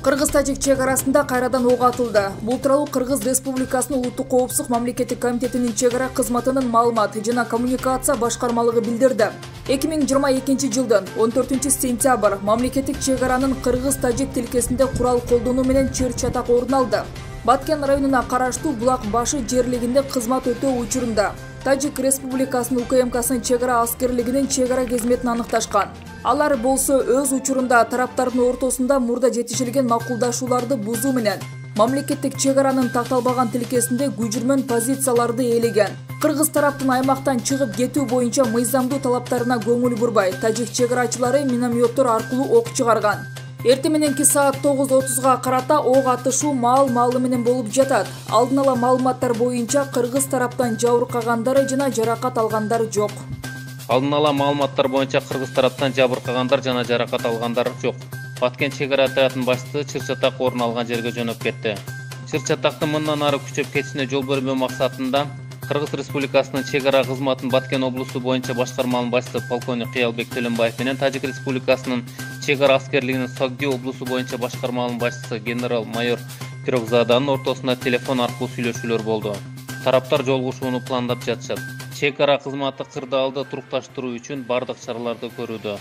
Кыргыз-Тажик чек арасында кайрадан ок атылды. Бул тууралуу Кыргыз Республикасынын Улуттук коопсуздук мамлекеттик комитетинин чек ара кызматынын маалымат жана коммуникация башкармалыгы билдирди. 2022 жылдын 14 сентябрь мамлекеттик чек аранын Кыргыз-Тажик тилкесинде курал колдонуу менен чыр-чатак орун алды. Баткен районуна караштуу Булак башы жерлигинде кызмат өтөө учурунда Тажик Республикасынын УКМКсынын чек ара аскерлигинин чек ара кызметін аныкташкан. Алар болсо өз учурунда тараптардын ортосунда мурда жетишилген макулдашууларды бузуу менен мамлекеттик чек аранын такталбаган тилкесинде күжүрмөн позицияларды ээлеген. Кыргыз тараптын аймактан чыгып кетүү боюнча мыйзамдуу талаптарына көңүл бурбай, тажик чек арачылары минометтор аркылуу ок чыгарган. Эртең мененки саат 9:30га карата ок атышуу маал-маалы менен болуп жатат. Алдын ала маалыматтар боюнча кыргыз тараптан жабыркагандары жана жаракат алгандар жок. Алдын ала маалыматтар боюнча кыргыз тараптан жабыркагандар жана жаракат алгандар жок. Баткен чек ара отрядынын башчысы чыр-чатак орун алган жерге жөнөп кетти. Чыр-чатактын мындан ары күчөп кетишине жол бермөө максатында Кыргыз Республикасынын чек ара кызматын Баткен облусу боюнча башкарманын башчысы полковник Кыялбек Төлөнбаев менен Тажик Республикасынын чек ара аскерлигинин Согди облусу боюнча башкарманын башчысы генерал-майор Пирогзаданын ортосунда телефон аркылуу сүйлөшүүлөр болду. Тараптар жолугушууну пландап жатышат. Чек ара кызматы кырдаалды турукташтыруу үчүн бардык чараларды көрүүдө.